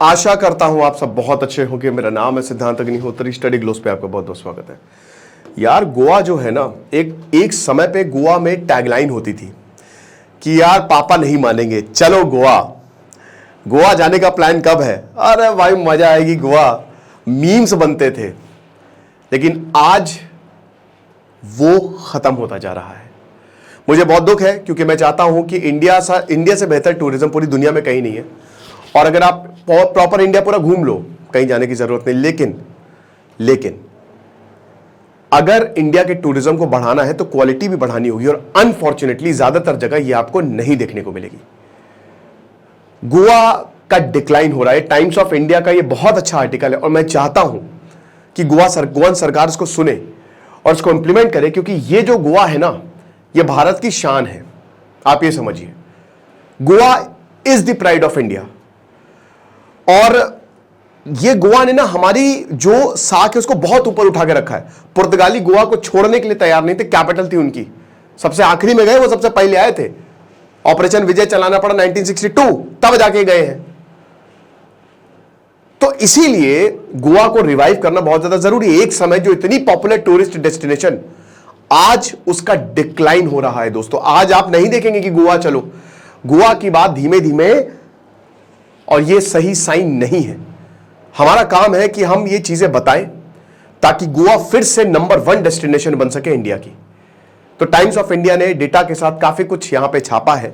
आशा करता हूं आप सब बहुत अच्छे होंगे। मेरा नाम है सिद्धांत अग्निहोत्री, स्टडी ग्लोस पे आपका बहुत बहुत स्वागत है। यार गोवा जो है ना, एक समय पे गोवा में टैगलाइन होती थी कि यार पापा नहीं मानेंगे, चलो गोवा। गोवा जाने का प्लान कब है? अरे भाई मजा आएगी गोवा। मीम्स बनते थे, लेकिन आज वो खत्म होता जा रहा है। मुझे बहुत दुख है क्योंकि मैं चाहता हूं कि इंडिया से बेहतर टूरिज्म पूरी दुनिया में कहीं नहीं है। और अगर आप प्रॉपर इंडिया पूरा घूम लो, कहीं जाने की जरूरत नहीं। लेकिन अगर इंडिया के टूरिज्म को बढ़ाना है तो क्वालिटी भी बढ़ानी होगी, और अनफॉर्चुनेटली ज्यादातर जगह ये आपको नहीं देखने को मिलेगी। गोवा का डिक्लाइन हो रहा है। टाइम्स ऑफ इंडिया का ये बहुत अच्छा आर्टिकल है, और मैं चाहता हूं कि गोवा सरकार इसको सुने और इसको इंप्लीमेंट करे, क्योंकि ये जो गोवा है ना, ये भारत की शान है। आप ये समझिए, Goa is the pride of India. और ये गोवा ने ना हमारी जो साख है उसको बहुत ऊपर उठा के रखा है। पुर्तगाली गोवा को छोड़ने के लिए तैयार नहीं थे। कैपिटल थी उनकी, सबसे आखिरी में गए, वो सबसे पहले आए थे। ऑपरेशन विजय चलाना पड़ा 1962, तब जाके गए हैं। तो इसीलिए गोवा को रिवाइव करना बहुत ज्यादा जरूरी है। एक समय जो इतनी पॉपुलर टूरिस्ट डेस्टिनेशन, आज उसका डिक्लाइन हो रहा है दोस्तों। आज आप नहीं देखेंगे कि गोवा चलो। गोवा की बात धीमे धीमे, और ये सही साइन नहीं है। हमारा काम है कि हम ये चीजें बताएं ताकि गोवा फिर से नंबर 1 डेस्टिनेशन बन सके इंडिया की। तो टाइम्स ऑफ इंडिया ने डेटा के साथ काफी कुछ यहां पे छापा है,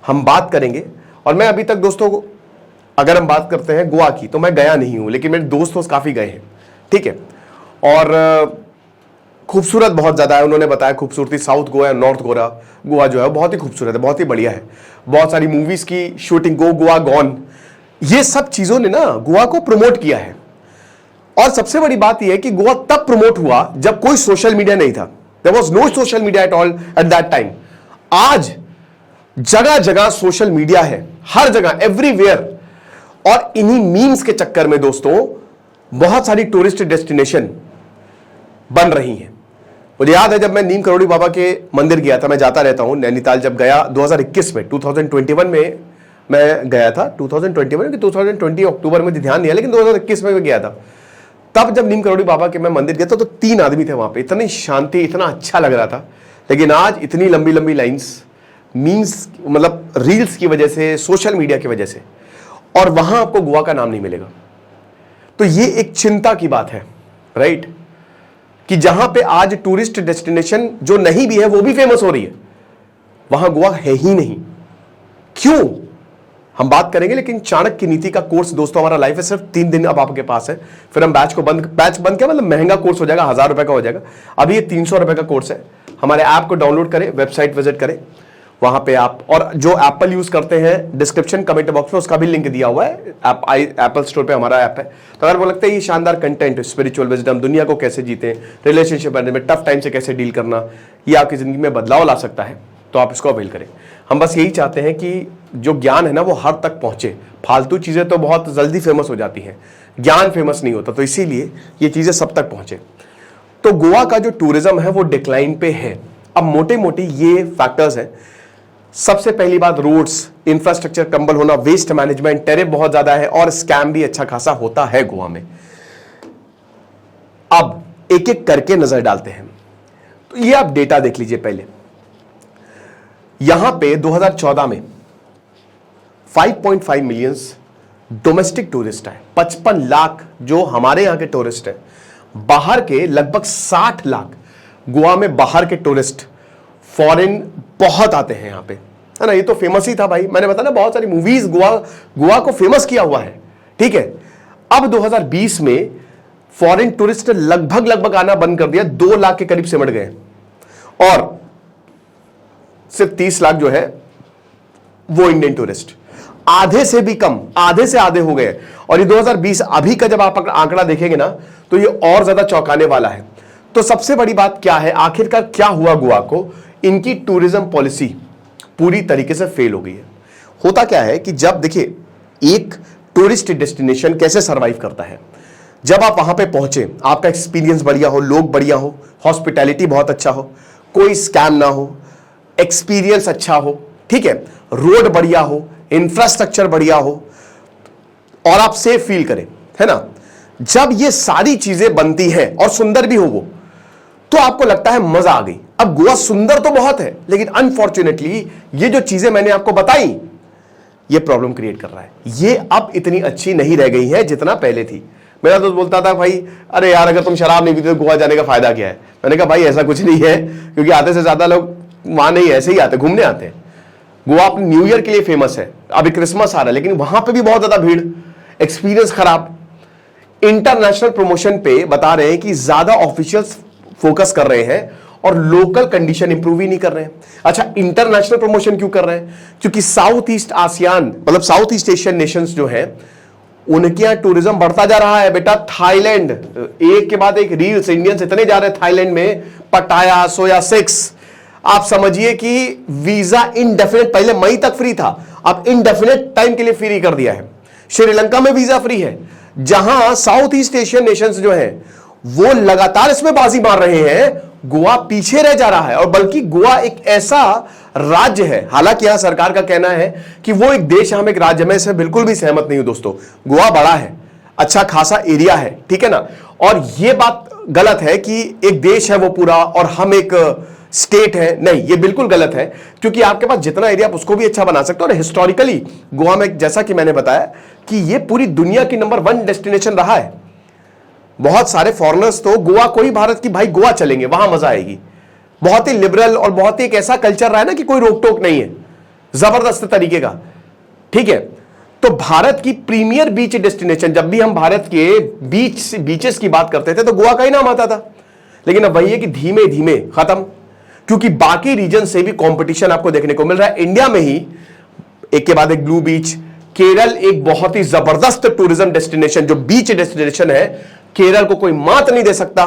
हम बात करेंगे। और मैं अभी तक दोस्तों, अगर हम बात करते हैं गोवा की, तो मैं गया नहीं हूं, लेकिन मेरे दोस्त काफी गए हैं, ठीक है। और खूबसूरत बहुत ज्यादा है, उन्होंने बताया खूबसूरती। साउथ गोवा, नॉर्थ गोवा जो है बहुत ही खूबसूरत है, बहुत ही बढ़िया है। बहुत सारी मूवीज की शूटिंग, गो गोवा गॉन, ये सब चीजों ने ना गोवा को प्रमोट किया है। और सबसे बड़ी बात यह है कि गोवा तब प्रमोट हुआ जब कोई सोशल मीडिया नहीं था। There was no social media at all at that time. आज जगह जगह सोशल मीडिया है, हर जगह, एवरीवेयर। और इन्हीं मीम्स के चक्कर में दोस्तों बहुत सारी टूरिस्ट डेस्टिनेशन बन रही हैं। मुझे याद है जब मैं नीम करोड़ी बाबा के मंदिर गया था, मैं जाता रहता हूं नैनीताल। जब गया 2021 में, 2021 में मैं गया था। 2021 कि 2020 अक्टूबर में, ध्यान नहीं है, लेकिन 2021 में गया था। तब जब नीम करोड़ी बाबा के मैं मंदिर गया था तो 3 आदमी थे वहां पे। इतनी शांति, इतना अच्छा लग रहा था। लेकिन आज इतनी लंबी लंबी लाइन्स, मीम्स, मतलब रील्स की वजह से, सोशल मीडिया की वजह से, और वहां आपको गोवा का नाम नहीं मिलेगा। तो ये एक चिंता की बात है, राइट, कि जहां पे आज टूरिस्ट डेस्टिनेशन जो नहीं भी है वो भी फेमस हो रही है, वहां गोवा है ही नहीं। क्यों, हम बात करेंगे। लेकिन चाणक्य नीति का कोर्स दोस्तों हमारा लाइफ है, सिर्फ 3 दिन अब आपके पास है। फिर हम बैच बंद क्या, मतलब महंगा कोर्स हो जाएगा, 1000 रुपए का हो जाएगा। अभी ये 300 रुपए का कोर्स है। हमारे ऐप को डाउनलोड करें, वेबसाइट विजिट करें, वहां पे आप, और जो एप्पल यूज करते हैं, डिस्क्रिप्शन कमेंट बॉक्स में उसका भी लिंक दिया हुआ है। एप्पल स्टोर पे हमारा ऐप है। तो अगर वो लगता है ये शानदार कंटेंट, स्पिरिचुअल विजडम, दुनिया को कैसे जीते, रिलेशनशिप में टफ टाइम से कैसे डील करना, ये आपकी जिंदगी में बदलाव ला सकता है, तो आप इसको अवेल करें। हम बस यही चाहते हैं कि जो ज्ञान है ना वो हर तक पहुंचे। फालतू चीजें तो बहुत जल्दी फेमस हो जाती हैं, ज्ञान फेमस नहीं होता। तो इसीलिए ये चीजें सब तक पहुंचे। तो गोवा का जो टूरिज्म है वो डिक्लाइन पे है। अब मोटे मोटे ये फैक्टर्स हैं। सबसे पहली बात, रोड्स, इंफ्रास्ट्रक्चर कंबल होना, वेस्ट मैनेजमेंट, टेरिफ बहुत ज्यादा है, और स्कैम भी अच्छा खासा होता है गोवा में। अब एक एक करके नजर डालते हैं। तो ये आप डेटा देख लीजिए पहले। यहां पे 2014 में 5.5 मिलियन डोमेस्टिक टूरिस्ट है। 55 लाख जो हमारे यहां के टूरिस्ट हैं। बाहर के लगभग 60 लाख गोवा में बाहर के टूरिस्ट, फॉरेन बहुत आते हैं यहां पे, है ना। ये तो फेमस ही था भाई, मैंने बताया ना, बहुत सारी मूवीज गोवा को फेमस किया हुआ है, ठीक है। अब 2020 में फॉरेन टूरिस्ट लगभग आना बंद कर दिया, 2 लाख के करीब सिमट गए, और सिर्फ 30 लाख जो है वो इंडियन टूरिस्ट। आधे से भी कम, आधे से आधे हो गए। और ये 2020 अभी का जब आप आंकड़ा देखेंगे ना, तो ये और ज्यादा चौंकाने वाला है। तो सबसे बड़ी बात क्या है, आखिरकार क्या हुआ गोवा को? इनकी टूरिज्म पॉलिसी पूरी तरीके से फेल हो गई है। होता क्या है कि जब देखिए, एक टूरिस्ट डेस्टिनेशन कैसे सरवाइव करता है, जब आप वहां पे पहुंचे, आपका एक्सपीरियंस बढ़िया हो, लोग बढ़िया हो, हॉस्पिटैलिटी बहुत अच्छा हो, कोई स्कैम ना हो, एक्सपीरियंस अच्छा हो, ठीक है, रोड बढ़िया हो, इंफ्रास्ट्रक्चर बढ़िया हो, और आप सेफ फील करें, है ना। जब ये सारी चीजें बनती हैं और सुंदर भी हो वो, तो आपको लगता है मजा आ गई। अब गोवा सुंदर तो बहुत है, लेकिन अनफॉर्चुनेटली ये जो चीजें मैंने आपको बताई, ये प्रॉब्लम क्रिएट कर रहा है। ये अब इतनी अच्छी नहीं रह गई है जितना पहले थी। मेरा दोस्त बोलता था, भाई अरे यार अगर तुम शराब नहीं पीते तो गोवा जाने का फायदा क्या है। मैंने कहा भाई ऐसा कुछ नहीं है, क्योंकि आधे से ज्यादा लोग वहां नहीं ऐसे ही आते, घूमने आते हैं। गोवा अपने न्यू ईयर के लिए फेमस है, अभी क्रिसमस आ रहा है, लेकिन वहां पे भी बहुत ज्यादा भीड़, एक्सपीरियंस खराब। इंटरनेशनल प्रमोशन पे बता रहे हैं कि ज्यादा ऑफिशियल्स फोकस कर रहे हैं और लोकल कंडीशन इंप्रूव ही नहीं कर रहे हैं। अच्छा, इंटरनेशनल प्रमोशन क्यों कर रहे हैं? क्योंकि साउथ ईस्ट आसियान मतलब साउथ ईस्ट एशियन नेशंस जो है, उनके यहां टूरिज्म बढ़ता जा रहा है बेटा। थाईलैंड, एक के बाद एक रील्स, इंडियंस इतने जा रहे हैं थाईलैंड में, पटाया, सोया 6। आप समझिए कि वीजा इनडेफिनेट, पहले मई तक फ्री था, अब इनडेफिनेट टाइम के लिए फ्री कर दिया है। श्रीलंका में वीजा फ्री है। जहां साउथ ईस्ट एशियन नेशंस जो है वो लगातार इसमें बाजी मार रहे हैं, गोवा पीछे रह जा रहा है। और बल्कि गोवा एक ऐसा राज्य है, हालांकि यहां सरकार का कहना है कि वो एक देश है, हम एक राज्य में, इसमें बिल्कुल भी सहमत नहीं हूं दोस्तों। गोवा बड़ा है, अच्छा खासा एरिया है, ठीक है ना। और यह बात गलत है कि एक देश है वो पूरा और हम एक स्टेट है, नहीं, ये बिल्कुल गलत है। क्योंकि आपके पास जितना एरिया आप उसको भी अच्छा बना सकते हो। और हिस्टोरिकली गोवा में, जैसा कि मैंने बताया, कि ये पूरी दुनिया की नंबर 1 डेस्टिनेशन रहा है। बहुत सारे फॉरेनर्स तो गोवा को ही भारत की, भाई गोवा चलेंगे, वहां मजा आएगी। बहुत ही लिबरल और बहुत ही एक ऐसा कल्चर रहा है ना कि कोई रोक टोक नहीं है, जबरदस्त तरीके का, ठीक है। तो भारत की प्रीमियर बीच डेस्टिनेशन, जब भी हम भारत के बीचेस की बात करते थे तो गोवा का ही नाम आता था। लेकिन अब वही है कि धीमे धीमे खत्म, क्योंकि बाकी रीजन से भी कंपटीशन आपको देखने को मिल रहा है। इंडिया में ही एक के बाद एक ब्लू बीच, केरल एक बहुत ही जबरदस्त टूरिज्म डेस्टिनेशन, जो बीच डेस्टिनेशन है, केरल को कोई मात नहीं दे सकता।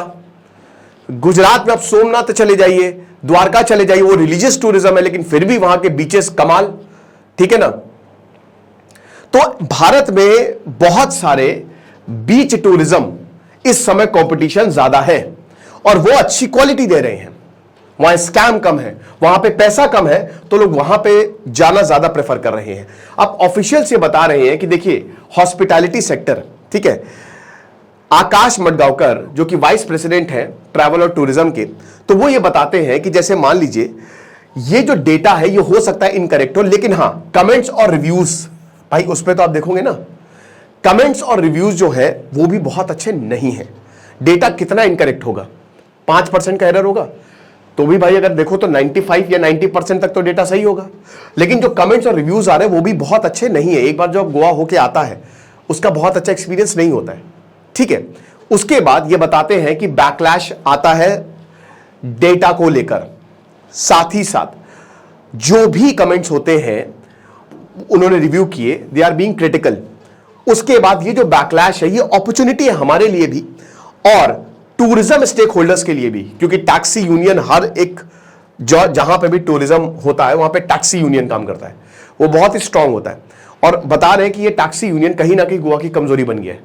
गुजरात में आप सोमनाथ चले जाइए, द्वारका चले जाइए, वो रिलीजियस टूरिज्म है, लेकिन फिर भी वहां के बीचेस कमाल, ठीक है ना। तो भारत में बहुत सारे बीच टूरिज्म इस समय कंपटीशन ज्यादा है और वो अच्छी क्वालिटी दे रहे हैं। वहां स्कैम कम है, वहां पे पैसा कम है, तो लोग वहां पे जाना ज्यादा प्रेफर कर रहे हैं। अब ऑफिशियल्स ये बता रहे हैं कि देखिए हॉस्पिटैलिटी सेक्टर, ठीक है, आकाश मडगांवकर जो कि वाइस प्रेसिडेंट है ट्रैवल और टूरिज्म के, तो वो ये बताते हैं कि जैसे मान लीजिए ये जो डेटा है ये हो सकता है इनकरेक्ट हो, लेकिन हां कमेंट्स और रिव्यूज, भाई उस पर तो आप देखोगे ना, कमेंट्स और रिव्यूज जो है वो भी बहुत अच्छे नहीं है। डेटा कितना इनकरेक्ट होगा, 5% का एरर होगा, तो भी भाई अगर देखो तो 95 या 90% तक तो डेटा सही होगा। लेकिन जो कमेंट्स और रिव्यूज आ रहे हैं वो भी बहुत अच्छे नहीं है। एक बार जो गोवा होके आता है उसका बहुत अच्छा एक्सपीरियंस नहीं होता है, ठीक है। उसके बाद ये बताते हैं कि बैकलैश आता है डेटा को लेकर, साथ ही साथ जो भी कमेंट्स होते हैं उन्होंने रिव्यू किए, दे आर बीइंग क्रिटिकल। उसके बाद ये जो बैकलैश है ये अपॉर्चुनिटी है हमारे लिए भी और टूरिज्म स्टेक होल्डर्स के लिए भी, क्योंकि टैक्सी यूनियन हर एक जहां पे भी टूरिज्म होता है वहां पे टैक्सी यूनियन काम करता है, वो बहुत ही स्ट्रांग होता है। और बता रहे हैं कि ये टैक्सी यूनियन कहीं ना कहीं गोवा की कमजोरी बन गया है।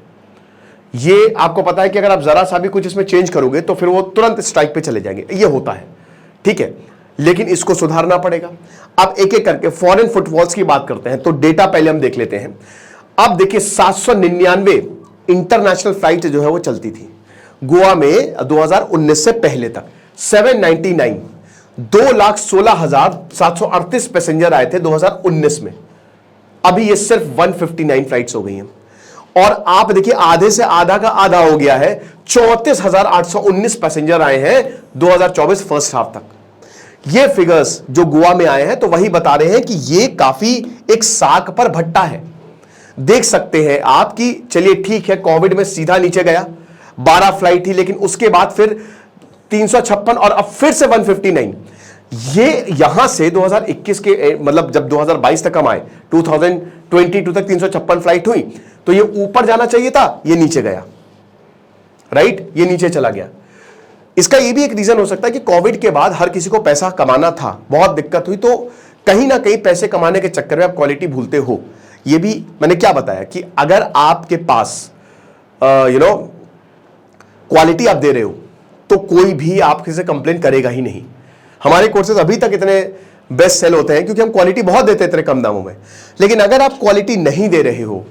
ये आपको पता है कि अगर आप जरा सा भी कुछ इसमें चेंज करोगे तो फिर वो तुरंत स्ट्राइक पे चले जाएंगे, ये होता है, ठीक है। लेकिन इसको सुधारना पड़ेगा। अब एक एक करके फॉरेन फुटफॉल्स की बात करते हैं, तो डेटा पहले हम देख लेते हैं। अब देखिए 799 इंटरनेशनल फ्लाइट जो है वो चलती थी गोवा में 2019 से पहले तक। 799, 2,16,738 पैसेंजर आए थे 2019 में। अभी ये सिर्फ 159 फ्लाइट्स हो गई हैं। और आप देखिए आधे से आधा का आधा हो गया है, 34,819 पैसेंजर आए हैं 2024 फर्स्ट हाफ तक। ये फिगर्स जो गोवा में आए हैं तो वही बता रहे हैं कि ये काफी एक साख पर भट्टा है। देख सकते हैं आप कि चलिए ठीक है, कोविड में सीधा नीचे गया, 12 फ्लाइट थी, लेकिन उसके बाद फिर 356 और अब फिर से 159। ये यहां से 2021 के मतलब जब 2022 तक हम आए, 2022 तक 356 फ्लाइट हुई, तो ये ऊपर जाना चाहिए था, ये नीचे गया, राइट, ये नीचे चला गया। इसका ये भी एक रीजन हो सकता है कि कोविड के बाद हर किसी को पैसा कमाना था, बहुत दिक्कत हुई, तो कहीं ना कहीं पैसे कमाने के चक्कर में आप क्वालिटी भूलते हो। ये भी मैंने क्या बताया कि अगर आपके पास क्वालिटी आप दे रहे हो तो कोई भी आपसे से कंप्लेन करेगा ही नहीं। हमारे कोर्सेज अभी तक इतने बेस्ट सेल होते हैं क्योंकि हम क्वालिटी बहुत देते हैं इतने कम दामों में। लेकिन अगर आप क्वालिटी नहीं दे रहे हो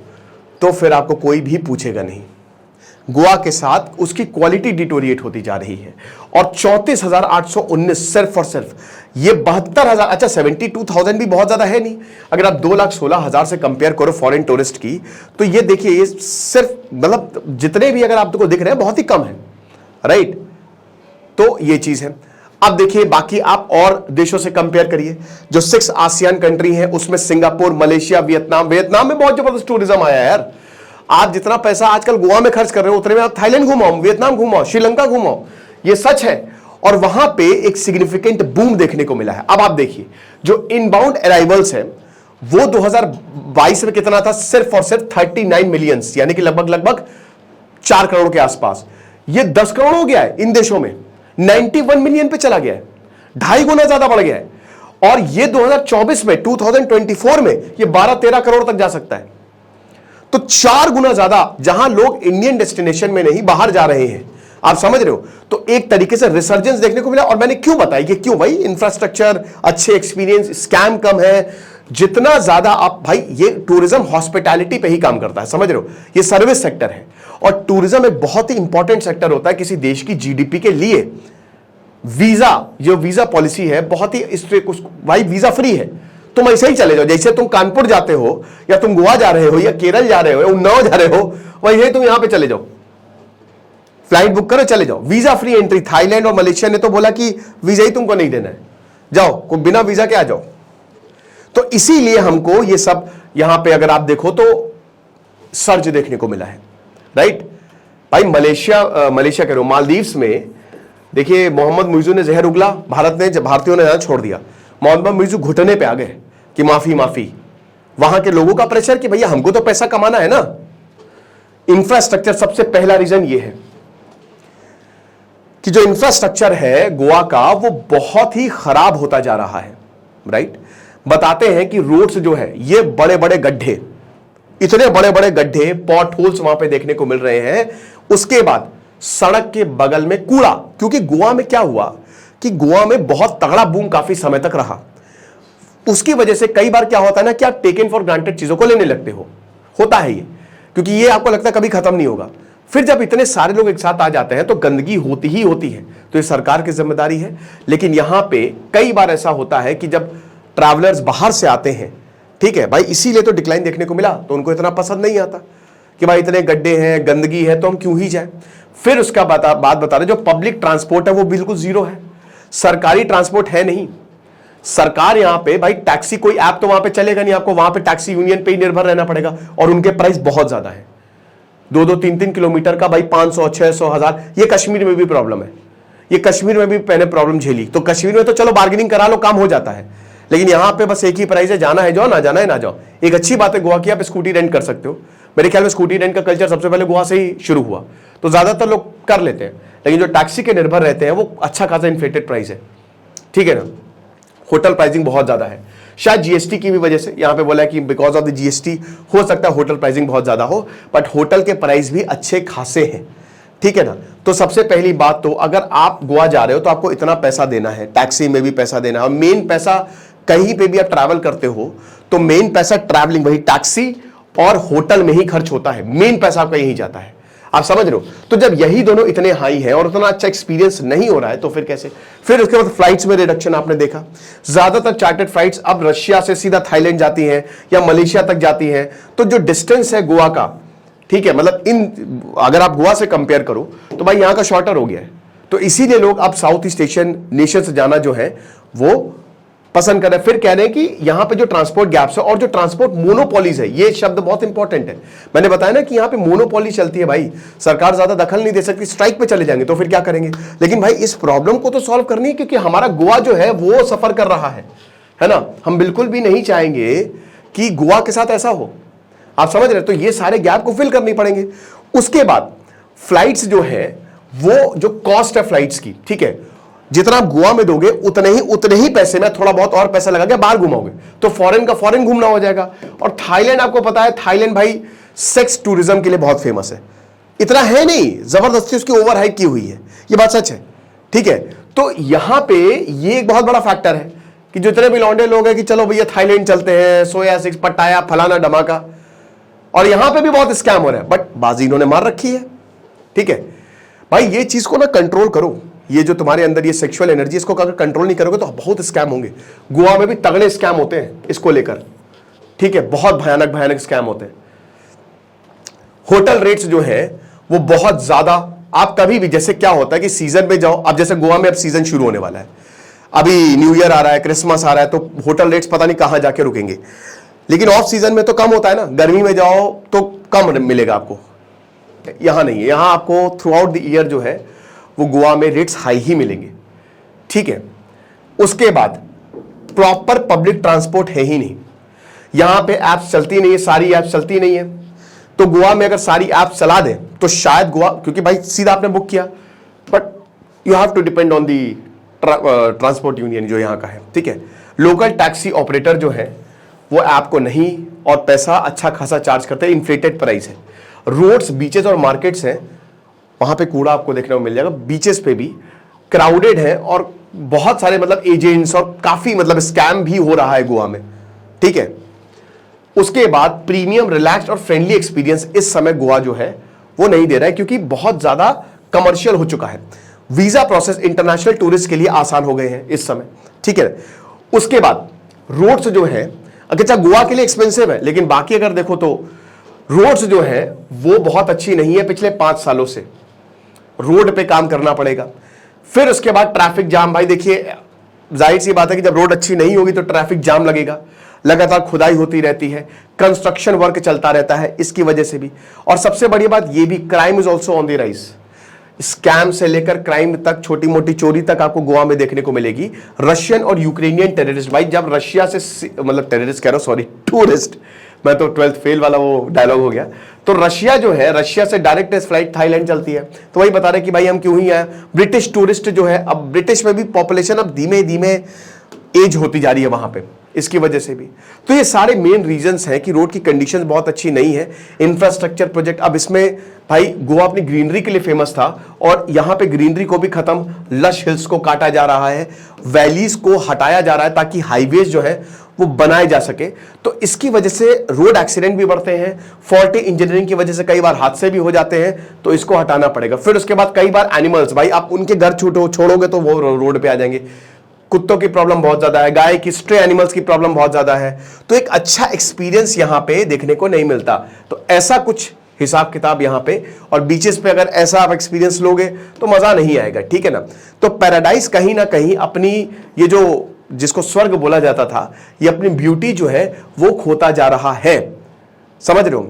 तो फिर आपको कोई भी पूछेगा नहीं। गोवा के साथ उसकी क्वालिटी डिटोरिएट होती जा रही है। और 34,819 सिर्फ और सिर्फ ये 72,000, अच्छा 72,000 भी बहुत ज्यादा है नहीं। अगर आप 2,16,000 से कंपेयर करो फॉरेन टूरिस्ट की, तो ये देखिए ये सिर्फ मतलब जितने भी अगर आपको दिख रहे हैं बहुत ही कम है, राइट। तो ये चीज है। अब देखिए बाकी आप और देशों से कंपेयर करिए। जो 6 आसियान कंट्री हैं उसमें सिंगापुर, मलेशिया, वियतनाम में बहुत जबरदस्त टूरिज्म आया है यार। आप जितना पैसा आजकल गोवा में खर्च कर रहे हो उतने में आप थाईलैंड घुमाओ, वियतनाम घुमाओ, श्रीलंका घुमाओ, ये सच है। और वहां पे एक सिग्निफिकेंट बूम देखने को मिला है। अब आप देखिए जो इनबाउंड अराइवल्स है वो 2022 में कितना था, सिर्फ और सिर्फ 39 मिलियंस, यानी कि लगभग 4 करोड़ के आसपास। ये 10 करोड़ हो गया है इन देशों में, 91 मिलियन पे चला गया है, 2.5 गुना ज्यादा बढ़ गया है। और ये 2024 में 2024 में ये 12-13 करोड़ तक जा सकता है। तो 4 गुना ज्यादा, जहां लोग इंडियन डेस्टिनेशन में नहीं बाहर जा रहे हैं, आप समझ रहे हो। तो एक तरीके से रिसर्जेंस देखने को मिला। और मैंने क्यों बताया कि क्यों भाई, इंफ्रास्ट्रक्चर अच्छे, एक्सपीरियंस, स्कैम कम है। जितना ज्यादा आप भाई, ये टूरिज्म हॉस्पिटैलिटी पे ही काम करता है, समझ रहे हो, ये सर्विस सेक्टर है। और टूरिज्म एक बहुत ही इंपॉर्टेंट सेक्टर होता है किसी देश की जीडीपी के लिए। वीजा, जो वीजा पॉलिसी है बहुत ही स्ट्रिक्ट, भाई वीजा फ्री है, तुम ऐसे ही चले जाओ। जैसे तुम कानपुर जाते हो या तुम गोवा जा रहे हो या केरल जा रहे हो या उन्नाव जा रहे हो, वही तुम यहां पे चले जाओ, फ्लाइट बुक करो चले जाओ, वीजा फ्री एंट्री। थाईलैंड और मलेशिया ने तो बोला कि वीजा ही तुमको नहीं देना है, जाओ बिना वीजा के आ जाओ। तो इसीलिए हमको ये सब यहां पे अगर आप देखो तो सर्ज देखने को मिला है, राइट भाई। मलेशिया कह रहे हो, मालदीव्स में देखिए मोहम्मद मुइज़ू ने जहर उगला, भारतीयों ने यहां छोड़ दिया। मोहम्मद मुइज़ू घुटने पे आ गए कि माफी। वहां के लोगों का प्रेशर कि भैया हमको तो पैसा कमाना है ना। इंफ्रास्ट्रक्चर सबसे पहला रीजन ये है कि जो इंफ्रास्ट्रक्चर है गोवा का वो बहुत ही खराब होता जा रहा है, राइट। बताते हैं कि रोड्स जो है ये बड़े बड़े गड्ढे, इतने बड़े बड़े गड्ढे, पॉट होल्स वहां पे देखने को मिल रहे हैं। उसके बाद सड़क के बगल में कूड़ा, क्योंकि गोवा में क्या हुआ कि गोवा में बहुत तगड़ा बूम काफी समय तक रहा। उसकी वजह से कई बार क्या होता है ना कि आप टेकन फॉर ग्रांटेड चीजों को लेने लगते हो, होता है ये, क्योंकि ये आपको लगता है कभी खत्म नहीं होगा। फिर जब इतने सारे लोग एक साथ आ जाते हैं तो गंदगी होती ही होती है। तो ये सरकार की जिम्मेदारी है। लेकिन यहां पे कई बार ऐसा होता है कि जब ट्रैवलर्स बाहर से आते हैं, ठीक है भाई, इसीलिए तो डिक्लाइन देखने को मिला, तो उनको इतना पसंद नहीं आता कि भाई इतने गड्ढे हैं, गंदगी है, तो हम क्यों ही जाए। फिर उसका बात बता रहे, जो पब्लिक ट्रांसपोर्ट है वो बिल्कुल जीरो है, सरकारी ट्रांसपोर्ट है नहीं। सरकार यहां पे भाई टैक्सी, कोई ऐप तो वहां पे चलेगा नहीं, आपको वहां पे टैक्सी यूनियन पे ही निर्भर रहना पड़ेगा। और उनके प्राइस बहुत ज्यादा है, 2-3 किलोमीटर का भाई 500, 600, 1000। ये कश्मीर में भी प्रॉब्लम है, ये कश्मीर में भी मैंने प्रॉब्लम झेली। तो कश्मीर में तो चलो बार्गेनिंग करा लो, काम हो जाता है। लेकिन यहां पे बस एक ही प्राइस है, जाना है जाओ, ना जाना है ना जाओ। एक अच्छी बात है गोवा की, आप स्कूटी रेंट कर सकते हो। मेरे ख्याल में स्कूटी रेंट का कल्चर सबसे पहले गोवा से ही शुरू हुआ, तो ज्यादातर लोग कर लेते हैं। लेकिन जो टैक्सी के निर्भर रहते हैं वो अच्छा खासा इन्फ्लेटेड प्राइस है, ठीक है ना। होटल प्राइसिंग बहुत ज्यादा है, शायद जीएसटी की भी वजह से। यहां पे बोला है कि बिकॉज ऑफ द जीएसटी हो सकता है होटल प्राइसिंग बहुत ज्यादा हो, बट होटल के प्राइस भी अच्छे खासे हैं, ठीक है ना। तो सबसे पहली बात तो अगर आप गोवा जा रहे हो तो आपको इतना पैसा देना है, टैक्सी में भी पैसा देना है। मेन पैसा कहीं पे भी आप ट्रैवल करते हो तो मेन पैसा ट्रैवलिंग, वही टैक्सी और होटल में ही खर्च होता है, मेन पैसा आपका यही जाता है, आप समझ रहे हो। तो जब यही दोनों इतने हाई हैं और उतना अच्छा एक्सपीरियंस नहीं हो रहा है तो फिर कैसे। फिर उसके बाद फ्लाइट्स में रिडक्शन आपने देखा, ज्यादातर चार्टर्ड फ्लाइट्स अब रशिया से सीधा थाईलैंड जाती हैं या मलेशिया तक जाती हैं। तो जो डिस्टेंस है गोवा का, ठीक है, मतलब इन अगर आप गोवा से कंपेयर करो तो भाई यहां का शॉर्टर हो गया है। तो इसीलिए लोग अब साउथ ईस्ट एशियन नेशन से जाना जो है वो पसंद कर रहे हैं। फिर कह रहे हैं कि यहां पे जो ट्रांसपोर्ट गैप्स है और जो ट्रांसपोर्ट मोनोपोलीज है, ये शब्द बहुत इंपॉर्टेंट है। मैंने बताया ना कि यहां पे मोनोपोली चलती है भाई, सरकार ज्यादा दखल नहीं दे सकती, स्ट्राइक पे चले जाएंगे तो फिर क्या करेंगे। लेकिन भाई इस प्रॉब्लम को तो सॉल्व करनी है, क्योंकि हमारा गोवा जो है वो सफर कर रहा है ना। हम बिल्कुल भी नहीं चाहेंगे कि गोवा के साथ ऐसा हो, आप समझ रहे। तो ये सारे गैप को फिल करनी पड़ेंगे। उसके बाद फ्लाइट्स जो है वो जो कॉस्ट है फ्लाइट्स की, ठीक है, जितना आप गोवा में दोगे उतने ही पैसे में थोड़ा बहुत और पैसा लगा के बाहर घुमाओगे तो फॉरेन का फॉरेन घूमना हो जाएगा। और थाईलैंड आपको पता है, थाईलैंड भाई सेक्स टूरिज्म के लिए बहुत फेमस है। इतना है नहीं, जबरदस्ती उसकी ओवर हाइप की हुई है, ये बात सच है, ठीक है। तो यहां पे ये एक बहुत बड़ा फैक्टर है कि जितने भी लौंडे लोग हैं कि चलो भैया थाईलैंड चलते हैं, सोया 6 पटाया फलाना धमाका, और यहां पे भी बहुत स्कैम हो रहा है, बट बाजी इन्होंने मार रखी है। ठीक है भाई, ये चीज को ना कंट्रोल करो। ये जो तुम्हारे अंदर ये सेक्सुअल एनर्जी, इसको अगर कंट्रोल नहीं करोगे तो बहुत स्कैम होंगे। गोवा में भी तगड़े स्कैम होते हैं इसको लेकर। ठीक है, बहुत भयानक भयानक स्कैम होते हैं। होटल रेट्स जो है वो बहुत ज्यादा, आप कभी भी, जैसे क्या होता है कि सीजन में जाओ, अब जैसे गोवा में अब सीजन शुरू होने वाला है, अभी न्यू ईयर आ रहा है, क्रिसमस आ रहा है, तो होटल रेट्स पता नहीं कहां जाके रुकेंगे। लेकिन ऑफ सीजन में तो कम होता है ना, गर्मी में जाओ तो कम मिलेगा आपको। यहां नहीं है, यहां आपको थ्रू आउट द ईयर जो है वो गोवा में रेट्स हाई ही मिलेंगे। ठीक है, उसके बाद प्रॉपर पब्लिक ट्रांसपोर्ट है ही नहीं, यहां पे ऐप्स चलती नहीं है, सारी ऐप्स चलती नहीं है। तो गोवा में अगर सारी ऐप्स चला दें तो शायद गोवा, क्योंकि भाई सीधा आपने बुक किया, but you have to depend on the transport union जो यहां का है। ठीक है, लोकल टैक्सी ऑपरेटर जो है वो ऐप को नहीं, और पैसा अच्छा खासा चार्ज करते हैं, इन्फ्लेटेड प्राइस है। रोड्स, बीचेस और मार्केट्स हैं, वहां पे कूड़ा आपको देखने को मिल जाएगा। बीचेस पे भी क्राउडेड है और बहुत सारे मतलब एजेंट्स और काफी मतलब स्कैम भी हो रहा है गोवा में। ठीक है, उसके बाद प्रीमियम, रिलैक्स्ड और फ्रेंडली एक्सपीरियंस इस समय गोवा जो है वो नहीं दे रहा है, क्योंकि बहुत ज्यादा कमर्शियल हो चुका है। वीजा प्रोसेस इंटरनेशनल टूरिस्ट के लिए आसान हो गए हैं इस समय। ठीक है, उसके बाद रोड्स जो है, अच्छा गोवा के लिए एक्सपेंसिव है, लेकिन बाकी अगर देखो तो रोड्स जो है वो बहुत अच्छी नहीं है। पिछले 5 सालों से रोड पे काम करना पड़ेगा। फिर उसके बाद ट्रैफिक जाम, भाई देखिए जाहिर सी बात है कि जब रोड अच्छी नहीं होगी तो ट्रैफिक जाम लगेगा, लगातार खुदाई होती रहती है, कंस्ट्रक्शन वर्क चलता रहता है इसकी वजह से भी। और सबसे बड़ी बात ये भी, crime is also on the rise. Scam से लेकर क्राइम तक, छोटी मोटी चोरी तक आपको गोवा में देखने को मिलेगी। रशियन और यूक्रेनियन टेररिस्ट, भाई जब रशिया से, मतलब टेररिस्ट कह रहा हूं, सॉरी टूरिस्ट, मैं तो 12th फेल वाला वो डायलॉग हो गया। तो रशिया जो है, रशिया से डायरेक्ट फ्लाइट थाईलैंड चलती है, तो वही बता रहे कि भाई हम क्यों ही आए। ब्रिटिश टूरिस्ट जो है, अब ब्रिटिश में भी पॉपुलेशन अब धीमे धीमे एज होती जा रही है वहां पे, इसकी वजह से भी। तो ये सारे मेन रीजंस हैं कि रोड की कंडीशन बहुत अच्छी नहीं है। इंफ्रास्ट्रक्चर प्रोजेक्ट, अब इसमें भाई गोवा अपनी ग्रीनरी के लिए फेमस था और यहां पे ग्रीनरी को भी खत्म, लश हिल्स को काटा जा रहा है, वैलीज को हटाया जा रहा है ताकि हाईवेज जो है वो बनाए जा सके। तो इसकी वजह से रोड एक्सीडेंट भी बढ़ते हैं, फॉल्टी इंजीनियरिंग की वजह से कई बार हादसे भी हो जाते हैं, तो इसको हटाना पड़ेगा। फिर उसके बाद कई बार एनिमल्स, भाई आप उनके घर छोड़ोगे तो वो रोड पे आ जाएंगे। कुत्तों की प्रॉब्लम बहुत ज्यादा है, गाय की, स्ट्रे एनिमल्स की प्रॉब्लम बहुत ज्यादा है। तो एक अच्छा एक्सपीरियंस यहां पे देखने को नहीं मिलता। तो ऐसा कुछ हिसाब किताब यहां पे, और बीचेस पे अगर ऐसा आप एक्सपीरियंस लोगे तो मजा नहीं आएगा। ठीक है ना, तो पैराडाइज कहीं ना कहीं अपनी ये जो, जिसको स्वर्ग बोला जाता था, ये अपनी ब्यूटी जो है वो खोता जा रहा है। समझ रहे हो?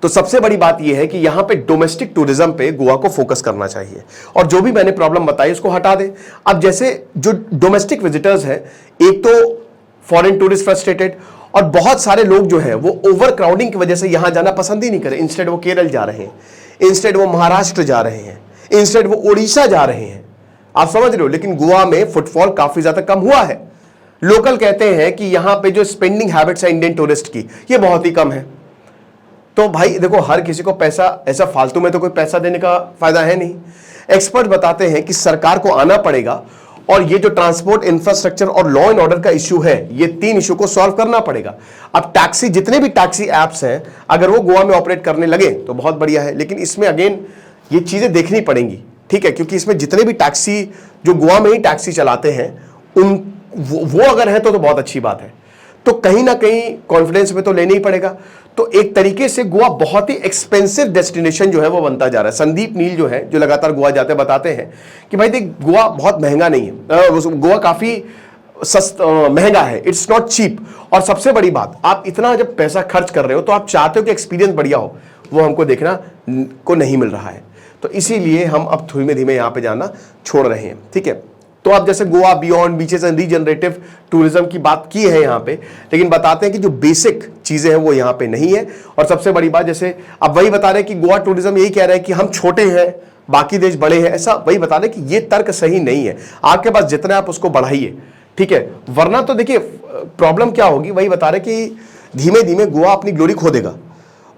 तो सबसे बड़ी बात यह है कि यहां पे डोमेस्टिक टूरिज्म पे गोवा को फोकस करना चाहिए, और जो भी मैंने प्रॉब्लम बताई उसको हटा दे। अब जैसे जो डोमेस्टिक विजिटर्स हैं, एक तो फॉरेन टूरिस्ट फ्रस्ट्रेटेड, और बहुत सारे लोग जो हैं वो ओवर क्राउडिंग की वजह से यहां जाना पसंद ही नहीं करें। इंस्टेड वो केरल जा रहे हैं, इंस्टेड वो महाराष्ट्र जा रहे हैं, इंस्टेड वो उड़ीसा जा रहे हैं। आप समझ रहे हो? लेकिन गोवा में फुटफॉल काफी ज्यादा कम हुआ है। लोकल कहते हैं कि यहां पे जो स्पेंडिंग हैबिट्स है इंडियन टूरिस्ट की, ये बहुत ही कम है। तो भाई देखो, हर किसी को पैसा, ऐसा फालतू में तो कोई पैसा देने का फायदा है नहीं। एक्सपर्ट बताते हैं कि सरकार को आना पड़ेगा और ये जो ट्रांसपोर्ट इंफ्रास्ट्रक्चर और लॉ एंड ऑर्डर का इश्यू है, ये 3 इश्यू को सॉल्व करना पड़ेगा। अब टैक्सी, जितने भी टैक्सी एप्स हैं, अगर वो गोवा में ऑपरेट करने लगे तो बहुत बढ़िया है, लेकिन इसमें अगेन ये चीजें देखनी पड़ेंगी। ठीक है, क्योंकि इसमें जितने भी टैक्सी जो गोवा में ही टैक्सी चलाते हैं, उन वो अगर है तो बहुत अच्छी बात है। तो कहीं ना कहीं कॉन्फिडेंस में तो लेना ही पड़ेगा। तो एक तरीके से गोवा बहुत ही एक्सपेंसिव डेस्टिनेशन जो है वो बनता जा रहा है। संदीप नील जो है, जो लगातार गोवा जाते बताते हैं कि भाई देख, गोवा बहुत महंगा नहीं है, गोवा काफी महंगा है, इट्स नॉट चीप। और सबसे बड़ी बात, आप इतना जब पैसा खर्च कर रहे हो तो आप चाहते हो कि एक्सपीरियंस बढ़िया हो, वो हमको देखना को नहीं मिल रहा है। तो इसीलिए हम अब धीमे धीमे यहाँ पे जाना छोड़ रहे हैं। ठीक है, तो आप जैसे Goa beyond beaches and regenerative tourism की बात की है यहाँ पे, लेकिन बताते हैं कि जो बेसिक चीजें हैं वो यहाँ पे नहीं है। और सबसे बड़ी बात, जैसे अब वही बता रहे हैं कि गोवा टूरिज्म यही कह रहा है कि हम छोटे हैं, बाकी देश बड़े हैं, ऐसा वही बता रहे हैं कि ये तर्क सही नहीं है। आपके पास जितना आप उसको बढ़ाइए, ठीक है, वरना तो देखिए प्रॉब्लम क्या होगी, वही बता रहे कि धीमे धीमे गोवा अपनी ग्लोरी खो देगा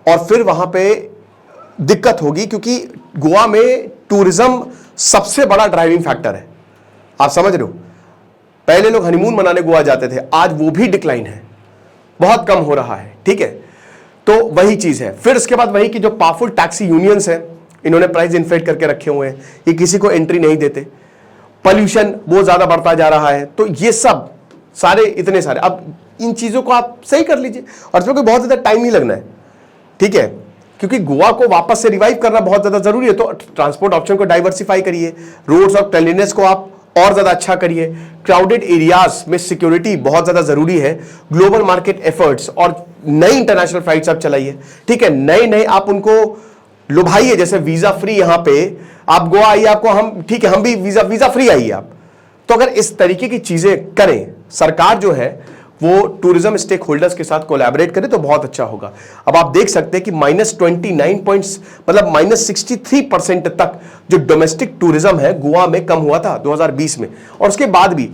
और फिर वहां पे दिक्कत होगी, क्योंकि गोवा में टूरिज्म सबसे बड़ा ड्राइविंग फैक्टर है। आप समझ रहे हो? पहले लोग हनीमून मनाने गोवा जाते थे, आज वो भी डिक्लाइन है, बहुत कम हो रहा है। ठीक है, तो वही चीज है। फिर उसके बाद वही कि जो पावरफुल टैक्सी यूनियंस हैं, इन्होंने प्राइस इन्फ्लेट करके रखे हुए हैं, ये किसी को एंट्री नहीं देते, पॉल्यूशन बहुत ज्यादा बढ़ता जा रहा है। तो ये सब सारे इतने सारे, अब इन चीजों को आप सही कर लीजिए और इसमें कोई बहुत ज्यादा टाइम नहीं लगना है, ठीक है, क्योंकि गोवा को वापस से रिवाइव करना बहुत ज्यादा जरूरी है। तो ट्रांसपोर्ट ऑप्शन को डाइवर्सिफाई करिए, रोड्स और क्लीनलीनेस को आप और ज्यादा अच्छा करिए, क्राउडेड एरियाज में सिक्योरिटी बहुत ज्यादा जरूरी है, ग्लोबल मार्केट एफर्ट्स और नई इंटरनेशनल फ्लाइट्स आप चलाइए, ठीक है, नए आप उनको लुभाइए, जैसे वीजा फ्री, यहां पे आप गोवा आइए, आपको हम, ठीक है, हम भी वीजा फ्री आइए आप। तो अगर इस तरीके की चीजें करें, सरकार जो है वो टूरिज्म स्टेक होल्डर्स के साथ कोलैबोरेट करे तो बहुत अच्छा होगा। अब आप देख सकते हैं कि -29 पॉइंट्स, मतलब -63% तक जो डोमेस्टिक टूरिज्म है गोवा में कम हुआ था 2020 में, और उसके बाद भी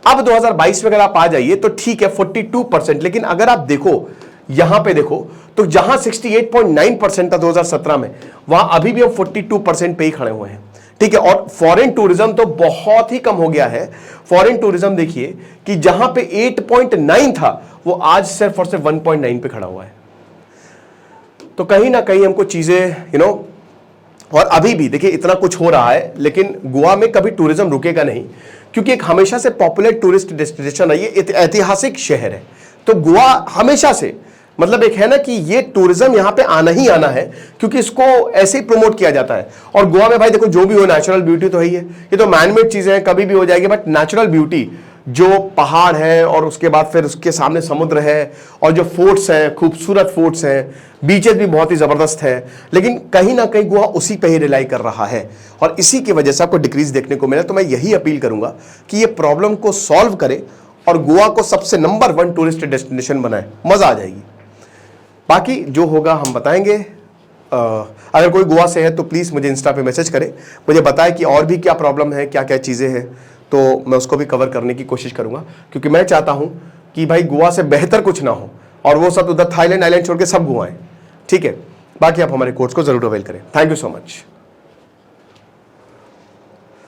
अब 2022 में अगर आप आ जाइए तो ठीक है 42%, लेकिन अगर आप देखो यहां पे देखो तो जहां 68.9% था 2017 में, वहां अभी भी हम 42% पे ही खड़े हुए हैं, ठीक है। और फॉरेन टूरिज्म तो बहुत ही कम हो गया है। फॉरेन टूरिज्म देखिए कि जहां पे 8.9 था वो आज सिर्फ और सिर्फ 1.9 पे खड़ा हुआ है। तो कहीं ना कहीं हमको चीजें और अभी भी देखिए इतना कुछ हो रहा है, लेकिन गोवा में कभी टूरिज्म रुकेगा नहीं, क्योंकि एक हमेशा से पॉपुलर टूरिस्ट डेस्टिनेशन है, ये ऐतिहासिक शहर है। तो गोवा हमेशा से, मतलब एक है ना कि ये टूरिज्म यहां पे आना ही आना है, क्योंकि इसको ऐसे ही प्रमोट किया जाता है। और गोवा में भाई देखो जो भी हो, नेचुरल ब्यूटी तो है ही है, ये तो मैनमेड चीजें हैं, कभी भी हो जाएगी, बट नेचुरल ब्यूटी जो पहाड़ है और उसके बाद फिर उसके सामने समुद्र है और जो फोर्ट्स हैं, खूबसूरत फोर्ट्स हैं, बीचेस भी बहुत ही जबरदस्त है, लेकिन कहीं ना कहीं गोवा उसी पे ही रिलाई कर रहा है और इसी की वजह से आपको डिक्रीज देखने को मिला। तो मैं यही अपील करूंगा कि ये प्रॉब्लम को सॉल्व करे और गोवा को सबसे नंबर 1 टूरिस्ट डेस्टिनेशन बनाए, मजा आ जाएगी। बाकी जो होगा हम बताएंगे। अगर कोई गोवा से है तो प्लीज़ मुझे इंस्टा पे मैसेज करें, मुझे बताएं कि और भी क्या प्रॉब्लम है, क्या क्या चीज़ें हैं, तो मैं उसको भी कवर करने की कोशिश करूंगा, क्योंकि मैं चाहता हूं कि भाई गोवा से बेहतर कुछ ना हो और वो सब उधर थाईलैंड आइलैंड छोड़ के सब गोवा है, ठीक है। बाकी आप हमारे कोर्स को जरूर अवेल करें। Thank you so much.